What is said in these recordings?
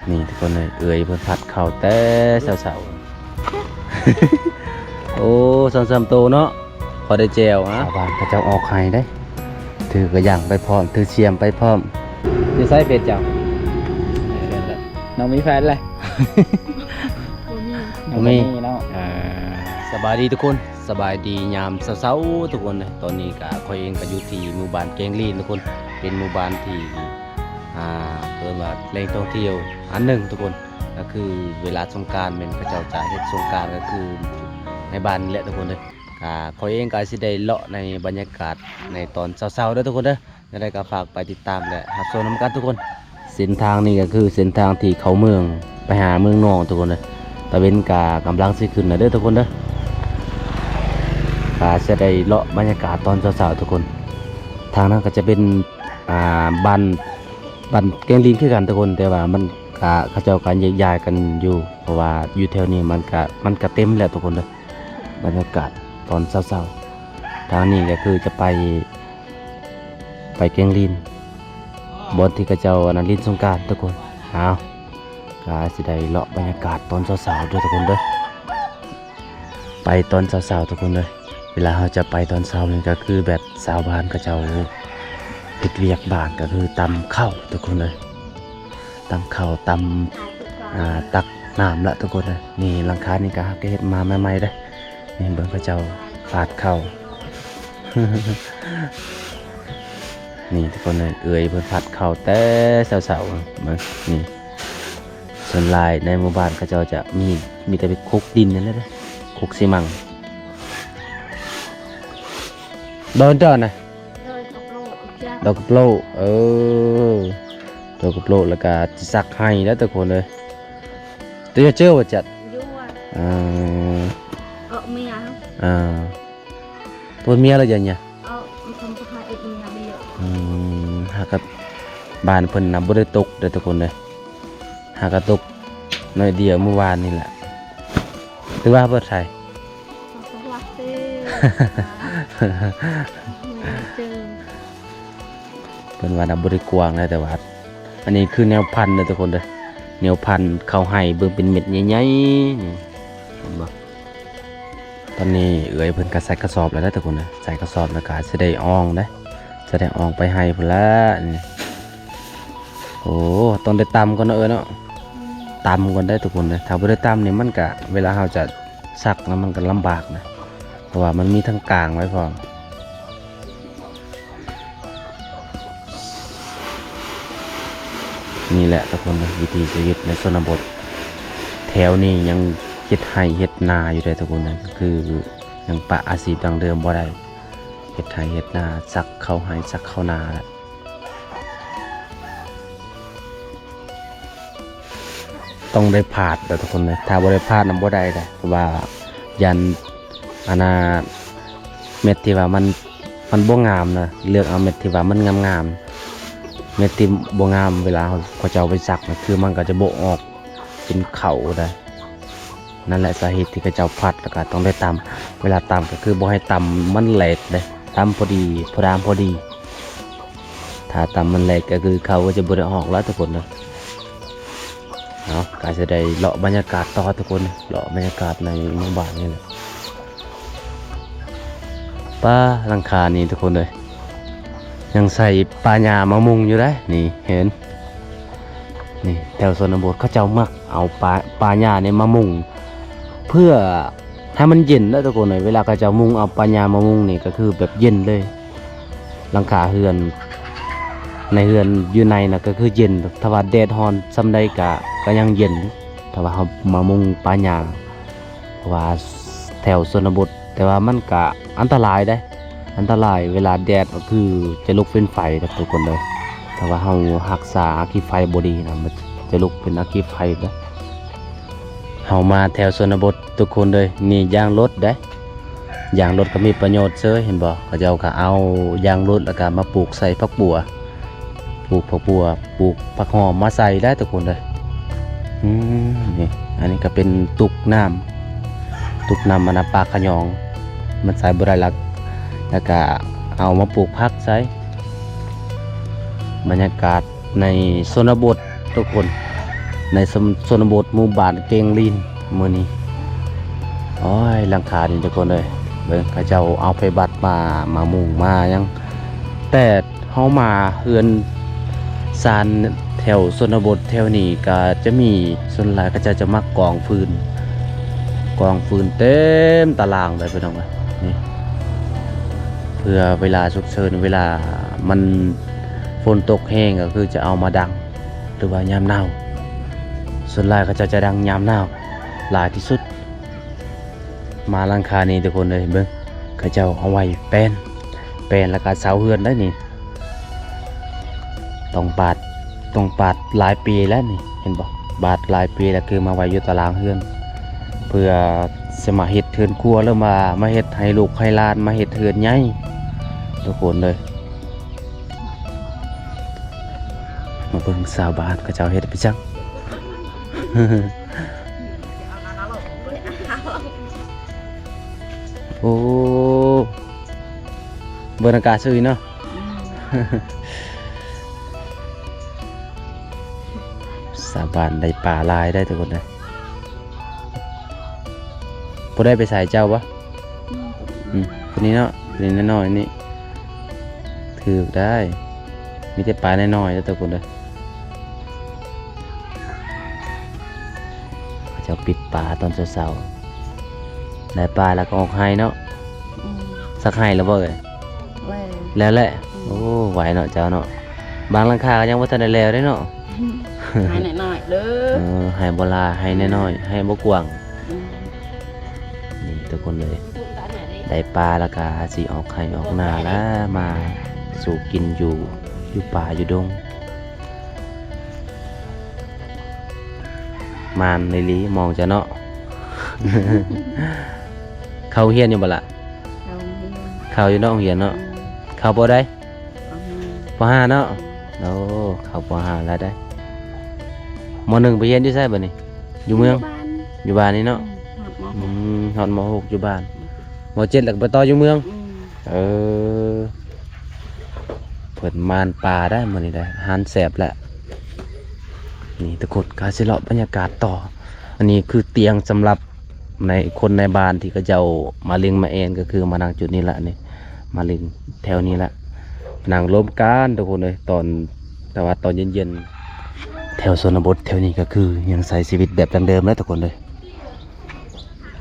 นี่ทุกคนเลยเอ่ยเพิ่นผัดข้าวแต่เช้าๆ โอ้3-3โตเนาะพอได้แจวนะชาวบ้านเขาเจ้าออกไห้ได้ถือกระย่างไปพร้อมถือเชียมไปพร้อมจะใส่เป็ดเจ้า น้องมีแฟนเลย บ่มี เนาะ สบายดีทุกคนสบายดียามเช้าๆทุกคนเลยตอนนี้ก็ข่อยเองก็อยู่ที่หมู่บ้านแกงลีนทุกคนเป็นหมู่บ้านที่เปิดว่าแหล่งท่องเที่ยวอันหนึ่งทุกคนก็คือเวลาสงกรานต์เป็นพระเจ้าจะเฮ็ดสงกรานต์ก็คือในบ้านนี่แหละทุกคนเลยข่อยเองก็สิได้เลาะในบรรยากาศในตอนเช้าๆเด้อทุกคนเด้อยังไงก็ฝากไปติดตามและรับชมนำกันทุกคนเส้นทางนี้ก็คือเส้นทางที่เข้าเมืองไปหาเมืองนอกทุกคนเลยตะเวนกากำลังสิขึ้นนะเด้อทุกคนเด้อจะได้เลาะบรรยากาศตอนเช้าๆทุกคนทางนั้นก็จะเป็นบ้านแกงลิงคือกันทุกคนแต่ว่ามันเขาเจ้ากันแยกๆกันอยู่เพราะว่าอยู่แถวนี้มันก็เต็มแล้วทุกคนเลยบรรยากาศตอนเช้าๆทางนี้ก็คือจะไปแกงลินบนที่เขาเจ้าอันนั้นลินสงกรานต์ทุกคนเอาก็สิได้เลาะบรรยากาศตอนเช้าๆด้วยทุกคนเด้อไปตอนเช้าๆทุกคนเลยเวลาเราจะไปตอนเช้านี่ก็คือแบบชาวบ้านเขาเจ้าติดเวียกบ้านก็คือตำข้าวทุกคนเลยตำข้าวตำตักน้ำละทุกคนเลยนี่หลังคานี่ก็เฮ็ดมาใหม่ๆได้นี่เบิ่งเขาเจ้าฟาดข้าว นี่ทุกคนเลยเอ่ยเพิ่นผัดข้าวแต่เช้าๆมานี่ส่วนลายในหมู่บ้านเขาเจ้าจะมีแต่เป็นคุกดินนั่นแหละเด้อคุกซีมังโดนจ้านะดอกกระโปรงดอกกระโปรงแล้วก็ซักให้แล้วทุกคนเลยตัวจะเจอว่าจัดเมียตัวเมียอะไรอย่างเงี้ยทำให้เมียไม่เยอะหากับบ้านเพิ่นน่ะบ่ได้ตกเด้อทุกคนเลยหากระตกน้อยเดียวเมื่อวานนี่แหละถือว่าเบิดไทย เป็นว่าบริกวางนะแต่ว่าอันนี้คือแนวพันธุ์เลยทุกคนเลยแนวพันธุ์เขาให้เบิ่งเป็นเม็ดใหญ่ๆนี่เห็นบ่ตอนนี้เอ๋ยเพิ่นก็ใส่กระสอบแล้วนะทุกคนนะใส่กระสอบแล้วก็จะได้อ่องนะจะได้อ่องไปให้พุ่นละนี่โอ้ต้องได้ตำก่อนเนาะเนาะตำก่อนได้ทุกคนนะถ้าบ่ได้ตำนี่มันก็เวลาเราจะซักแล้วมันก็ลำบากนะเพราะว่ามันมีทั้งกลางไว้พร้อมนี่แหละทุกคนนะวิถีชีวิตในชนบทแถวนี้ยังเฮ็ดไร่เฮ็ดนาอยู่เลยทุกคนนะคือยังปะอาชีพดังเดิมบ่ได้เฮ็ดไร่เฮ็ดนาซักเข้าไร่ซักเข้านาต้องได้พาดแต่ทุกคนนะถ้าบ่ได้พาดนำบ่ได้เลยเพราะว่ายันเม็ดที่ว่ามันบ่งามนะเลือกเอาเม็ดที่ว่ามันงามเม็ดที่บ่งามเวลาเขาจะเอาไปซักนะคือมันก็จะโบออกเป็นเข่าได้นั่นแหละสาเหตุที่เขาจะพัดแล้วก็ต้องได้ตำเวลาตำก็คือบ่ให้ตำมันแหลกเลยตำพอดีพอดามพอดีถ้าตำมันแหลกก็คือเขาก็จะบ่ได้ออกแล้วทุกคนนะเนาะก็จะได้เลาะบรรยากาศต่อทุกคนเลาะบรรยากาศในหมู่บ้านนี่แหละป้าหลังคานี่ทุกคนเลยยังใส่ปลาหญ้ามามุงอยู่ได้นี่เห็นนี่แถวชนบทเขาเจ้ามักเอาปลาหญ้าเนี่ยมามุงเพื่อให้มันเย็นแล้วทุกคนเลยเวลาเขาเจ้ามุงเอาปลาหญ้ามามุงนี่ก็คือแบบเย็นเลยหลังคาเฮือนในเฮือนอยู่ในน่ะก็คือเย็นถ้าว่าแดดร้อนซำใดก็ยังเย็นถ้าว่าเขามามุงปลาหญ้าเพราะว่าแถวชนบทแต่ว่ามันก็อันตรายได้อันตรายเวลาแดดก็คือจะลุกเป็นไฟนะทุกคนเลยถ้าว่าเรารักษาอาคีไฟบดีนะมันจะลุกเป็นอาคีไฟนะเรามาแถวชนบททุกคนเลยนี่ยางรถได้ยางรถก็มีประโยชน์เชื่อเห็นบ่เขาจะเอายางรถแล้วก็มาปลูกใส่ผักบัวปลูกผักบัวปลูกผักหอมมาใส่ได้ทุกคนเลยนี่อันนี้ก็เป็นตุกน้ำมันปลาขยองมันใส่บรายลักแล้วก็เอามาปลูกผักใส่บรรยากาศในชนบททุกคน ในชนบทหมู่บ้านเกงลินมื้อนี้โอ้ยหลังคานี่ทุกคนเลยเบิ่งเขาเจ้าเอาไปบัดมามุงมายังแต่เฮามาเฮือนซานแถวชนบทแถวนี้ก็จะมีส่วนหลายก็จะมักกองฟืนเต็มตารางเลยพี่น้องเอ้ยนี่เพื่อเวลาฉุกเฉินเวลามันฝนตกแห้งก็คือจะเอามาดังหรือว่ายามหนาวส่วนหลายก็จะดังยามหนาวหลายที่สุดมาหลังคานี้ทุกคนเลยเบิ่งเขาเจ้าเอาไว้แป้นแล้วก็เสาเฮือนได้นี่ต้องปาดหลายปีแล้วนี่เห็นบ่บาดหลายปีแล้วคือมาไว้อยู่ตารางเฮือนเพื่อสมาเฮ็ดเฮือนครัวแล้วมาเฮ็ดให้ลูกให้หลานมาเฮ็ดเฮือนใหญ่ทุกคนเลยมาเบิ่งชาวบ้านเขาเจ้าเฮ็ดไปจัง โอ้บรรยากาศสวยเนาะ สาบานได้ป่าลายได้ทุกคนเลยพอได้ไปใส่เจ้าปะคนนี้เนาะคนนี้น้อยๆนี่ถือได้มีแต่ป่าน้อยๆแล้วทุกคนเลยเขาจะปิดป่าตอนเช้าๆได้ป่าแล้วก็ออกไห้เนาะสักไห้แล้วบ่เอ่ยแล้วแหละโอ้ไหวเนาะเจ้าเนาะบางหลังคาก็ยังว่าทันได้แล้วได้เนาะให้หน่อยเด้อให้โบราณให้น้อยๆให้บ่กว้างนี่ทุกคนเลยได้ปลาแล้วก็สิออกไข่ออกนาแล้วมาสู่กินอยู่ป่าอยู่ดงมานในลีมองจะเนาะ เขาเฮียนอยู่บ่ล่ะเขาอยู่นอกเฮียนเนาะเขาบ่ได้ป.5เนาะโอ้เขาป.5แล้วได้ม.1ไปเรียนอยู่ไสบัดนี้อยู่เมืองอยู่บ้านนี่เนาะฮอดม.6อยู่บ้านม.7แล้วก็ไปต่ออยู่เมืองเพิ่นมานป่าได้มื้อนี้ได้อาหารแซ่บแล้วนี่ตะกดกาสิเลาะบรรยากาศต่ออันนี้คือเตียงสำหรับในคนในบ้านที่เขาเจ้ามาเลี้ยงมาเอนก็คือมานั่งจุดนี้ละนี่มาเลี้ยงแถวนี้ละนั่งร่วมกันทุกคนเลยแต่ว่าตอนเย็นๆแถวชนบทแถวนี้ก็คือยังใส่ชีวิตแบบดั้งเดิมแล้วทุกคนเลย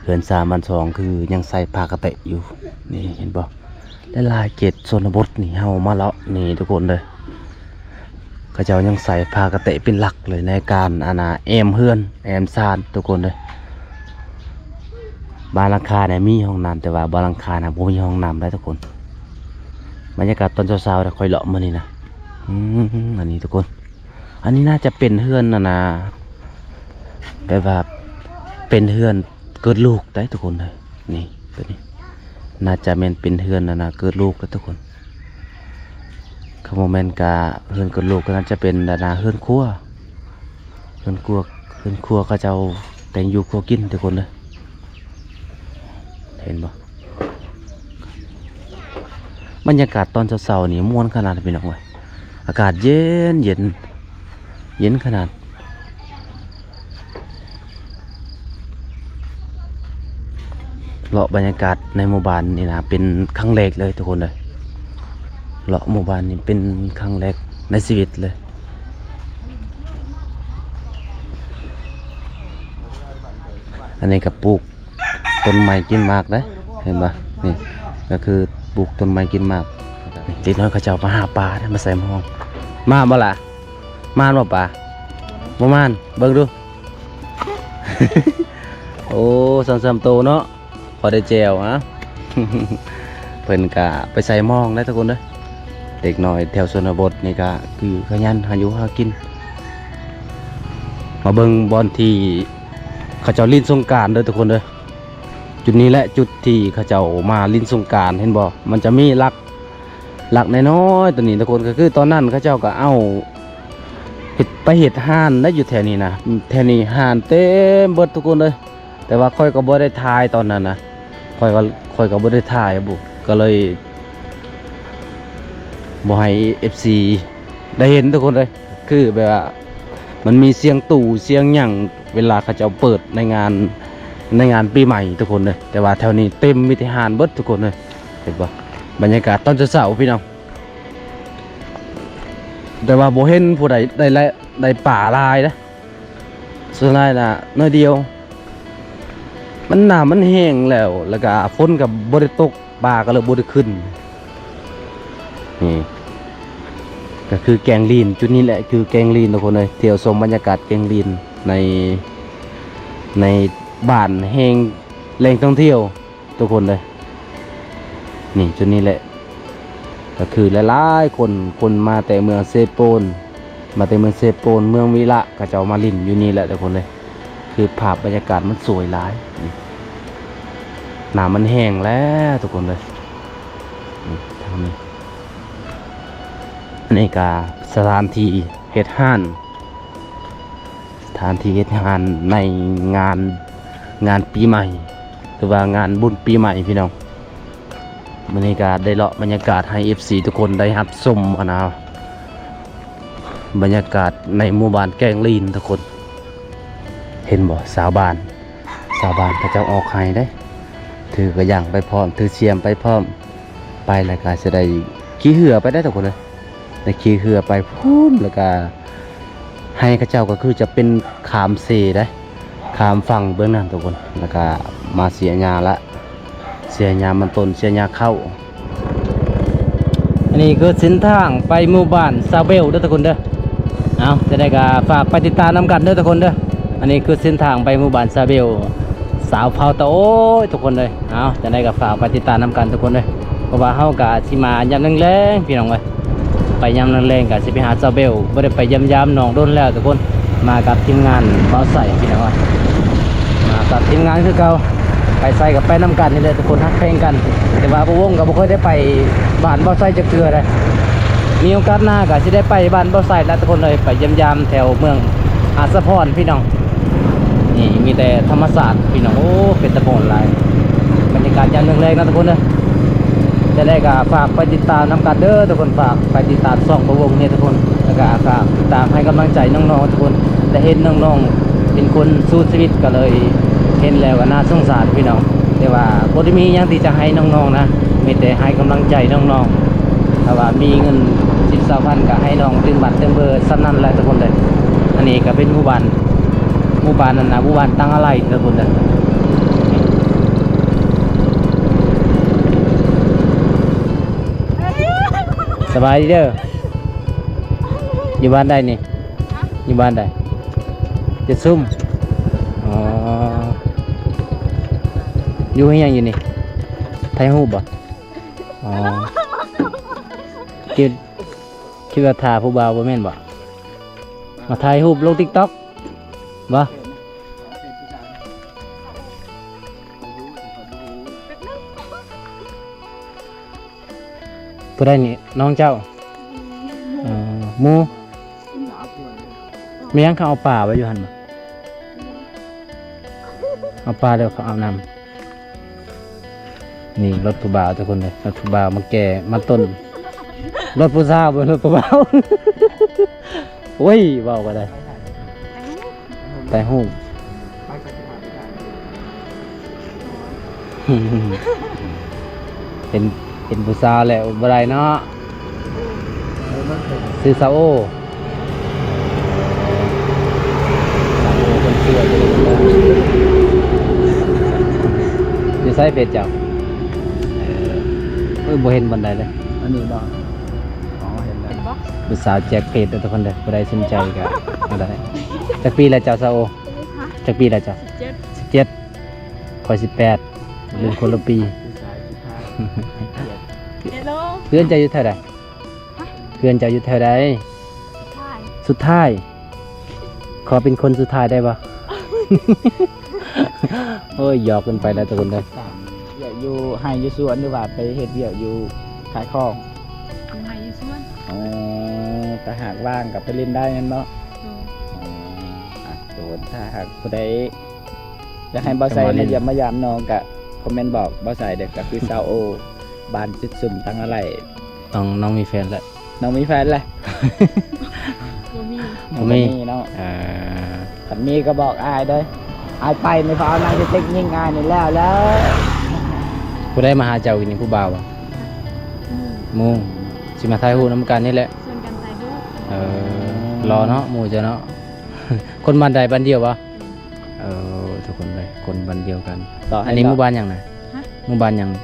เรือนสามัญสองคือยังใส่ผ้ากระเตะอยู่นี่เห็นบ่และลายเกตชนบทนี่เฮามาเลาะนี่ทุกคนเลยเขาเจ้ายังใส่ผ้ากระเตะเป็นหลักเลยในการแอมเฮือนแอมซานทุกคนเลยบ้านหลังคาเนี่ยมีห้องน้ำแต่ว่าบ้านหลังคาเนี่ยบ่มีห้องน้ำได้ทุกคนบรรยากาศตอนเช้าๆค่อยเลาะมานี่นะอันนี้ทุกคนอันนี้น่าจะเป็นเฮือนนะแบบว่าเป็นเฮือนเกิดลูกได้ทุกคนเลยนี่ตัวนี้น่าจะเป็นเฮือนนะเกิดลูกแล้วทุกคนคำว่าแมนกาเฮือนเกิดลูกก็น่าจะเป็นเฮือนครัวเขาจะเอาแต่งอยู่ครัวกินทุกคนเลยเห็นบ่บรรยากาศตอนเช้าๆนี่ม่วนขนาดเป็นยังไงอากาศเย็นขนาดเลาะบรรยากาศในหมู่บ้านนี่นะเป็นครั้งแรกเลยทุกคนเลยเลาะหมู่บ้านนี่เป็นครั้งแรกในชีวิตเลยอันนี้กับปลูกต้นไม้กินหมากนะเห็นปะนี่ก็คือปลูกต้นไม้กินหมากติดน้อยเขาเจ้ามาหาปลามาใส่หม้อมาบ่ล่ะมาบ่ปลาบ่มานเบิ่งดู โอ้ซ้ำๆโตเนาะพอได้แจวฮะ เพิ่นกะไปใส่หม้องได้ทุกคนเด้อเด็กน้อยแถวชนบทนี่ก็คือขยันหาอยู่หากินมาเบิ่งบอลที่เขาเจ้าลิ้นสงกรานต์เด้อทุกคนเด้อจุดนี้แหละจุดที่เขาเจ้ามาลิ้นสงกรานต์เห็นบ่มันจะมีหลักน้อยๆตัวนี้ทุกคนก็คือตอนนั้นเขาเจ้าก็เอาเห็ดห่านได้อยู่แถวนี้นะแถวนี้ห่านเต็มเบิดทุกคนเลยแต่ว่าค่อยก็บ่ได้ถ่ายตอนนั้นนะค่อยก็บ่ได้ถ่ายบุก็เลยบ่ให้ FC ได้เห็นทุกคนเลยคือแบบว่า มันมีเสียงตู่เสียงหยังเวลาเขาจะเอาเปิดในงานปีใหม่ทุกคนเลยแต่ว่าแถวนี้เต็มมีทหารเบิดทุกคนเลยเห็นปะบรรยากาศตอนเช้าๆพี่น้องแต่ว่าโบเห็นผู้ใดได้ป่าลายนะส่วนลายน่ะน้อยเดียวมันหนามันแห้งแล้วก็ฝนกับบริตกป่าก็เลยบริขึ้นนี่ก็คือแกงลีนจุดนี้แหละคือแกงลีนทุกคนเลยเที่ยวชมบรรยากาศแกงลีนในบ้านแห่งแหล่งท่องเที่ยวทุกคนเลยนี่จุดนี้แหละก็คือหลายๆคนมาแต่เมืองเซโปนเมืองวิระก็จะเอามาลินอยู่นี่แหละทุกคนเลยคือภาพบรรยากาศมันสวยหลายนี่น้ำมันแห้งแล้วทุกคนเลยนี่ทางนี้อันนี้ก็สถานที่เฮ็ดห้านในงานปีใหม่หรือว่างานบุญปีใหม่พี่น้องบรรยากาศได้เลาะบรรยากาศให้ FC ทุกคนได้รับชมนะบรรยากาศในหมู่บ้านแกงลีนทุกคนเห็นบ่สาวบ้านพระเจ้าออกไห้ได้ถือกระย่างไปพร้อมถือเชียมไปพร้อมไปแล้วก็จะได้ขี่เหือไปได้ทุกคนเลยได้ขี่เหือไปพูนแล้วก็ให้ข้าเจ้าก็คือจะเป็นขามเซได้ขามฝั่งเบื้องนั้นทุกคนแล้วก็มาเสียญามันต้นเสียญาเข้าอันนี้คือเส้นทางไปหมู่บ้านซาเบลเด้อทุกคนเด้อเอาจะได้ก็ฝากไปติดตามนำกันเด้อทุกคนเด้ออันนี้คือเส้นทางไปหมู่บ้านซาเบลสาวเผาตะโอ้ยทุกคนเลยเอาจะได้ก็ฝากไปติดตามนำกันทุกคนเลยเพราะว่าเฮากะสิมายามแรงๆพี่น้องเว้ยไปยามแรงๆกะสิไปหาซาเบลบ่ได้ไปยามน้องโดนแล้วทุกคนมากับทีมงานเบาใส่พี่น้องเว้ยมากับทีมงานคือเก่าไปใส่กับไปนำกันนี่เลยทุกคนฮักเพลงกันแต่ว่าบ่วงก็บ่เคยได้ไปบ้านเบาใส่จักเทื่อเลยมีโอกาสหน้าก็สิได้ไปบ้านเบาใส่แล้วทุกคนเลยไปยามแถวเมืองอาสะพรพี่น้องนี่มีแต่ธรรมศาสตร์พี่น้องโอ้เป็นตะโพนลายบรรยากาศยามแรงๆนะทุกคนเด้อจะได้ก็ฝากไปติดตามนำกันเด้อทุกคนฝากไปติดตามช่องบ่วงเนี่ยทุกคนแล้วก็ฝากติดตามให้กำลังใจน้องๆทุกคนได้เห็นน้องๆเป็นคนสู้ชีวิตก็เลยเห็นแล้วก็น่าสงสารพี่น้องแต่ว่าบ่ได้มีหยังที่จะให้น้องๆนะมีแต่ให้กำลังใจน้องๆถ้าว่ามีเงิน10-20,000ก็ให้น้องตึงบัตรตึงเบอร์ซ้ำนั้นแหละทุกคนเลยอันนี้ก็เป็นหมู่บ้านนั่นนะหมู่บ้านตั้งอะไรทุกคนเลยสบายดีเด้ออยู่บ้านใดนี่อยู่บ้านใดจะซุ่มอ๋ออยู่ให้ยังอยู่นี่ไทยฮูบบ่อ๋อคิดว่าทาผู้บ่าวบ่แม่นบ่มาถ่ายรูปลง TikTok บ่ผู้ใดนี่น้องเจ้าหมูมียังเขาเอาป่าไว้อยู่หั่นบ่เอาป่าแล้วเขาเอาน้ำนี่รถผู้บ่าวทุกคนเลยรถผู้บ่าวมาแก่มาต้นรถผู้สาวบนรถผู้บ่าวโอ้ยเบาก็ได้แต่หูเป็นผู้สาวแหละบ่ได้เนาะซื้อซาโอคนเชื่ออยู่ไซเป็ดเจ้าบ่เห็นบันไดเลยอันนี้บ่อ๋อเห็นแล้วผู้สาวแจกเพจทุกคนเลยบ่ได้สนใจก็บ่ได้จักปีแล้วเจ้าซาโอจักปีแล้วเจ้า17ข่อย18เรื่องคนละปีเพื่อนจะอยู่เท่าใดเพื่อนจะอยู่เท่าใดสุดท้ายขอเป็นคนสุดท้ายได้ปะ โอ้ยหยอกกันไปแล้วทุกคนเลยอยู่ให้อยู่สวนหรือว่าไปเฮ็ดเวียกอยู่ขายของ ให้อยู่สวน อ๋อแต่หากว่างกับไปเล่นได้นั่นเนาะโดนถ้าหากผู้ใดอยากให้บ่าวใส่มาเยี่ยมมายามน้องก็คอมเมนต์บอกบ่าวใส่เด็กก็คือซาโอบ้านจิตสุ่มตั้งอะไรน้องมีแฟนแล้วน้องมีแฟนแหละ บ่มี อ๋อ บ่มี เนาะ อ่า คันมีก็บอกอายเด้ออายไปนี่พอเอานางจะเต็กยิงอายนี่แล้ว ผู้ได้มาหาเจ้าอีนี่ผู้บ่าวบ่หมู่สิมาถ่ายรูปนำกันนี่แหละ ส่วนกันถ่ายรูป รอเนาะหมู่เจ้าเนาะ คนบ้านใดบ้านเดียวบ่ทุกคนเลยคนบ้านเดียวกัน ต่อ อั ให้ นนี้หมู่ เนาะ บ้านหยังน่ะ ฮะ หมู่บ้านหยัง นี่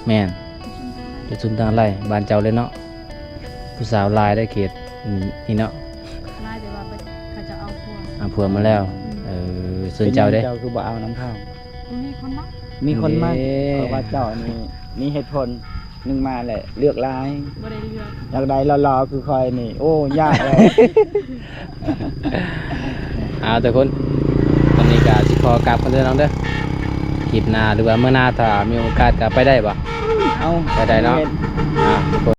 แม่น ชุมชน จุดซุนทางไร่บ้านเจ้าเลยเนาะผู้สาวลายได้เขตนี่เนาะ ไล่แต่ว่าไปเขาจะเอาพวก เอาผัวมาแล้วส่วนเจ้าเด้ เจ้าคือบ่เอาน้ำข้าว มีคนรัก มีคนมา เย้ เพราะว่าเจ้านี่มีเหตุผลหนึงมาแหละเลือกลาย บ่ได้เลือก อยากได้รอๆคือคอยนี่ โอ้ยากเลย เอาทุกคนตอนนี้ก็สิขอกลับกันเด้อน้องเด้อคลิปหน้าหรือว่าเมื่อหน้าถ้ามีโอกาสก็ไปได้บ่ เอา ไปได้เนาะ ทุกคน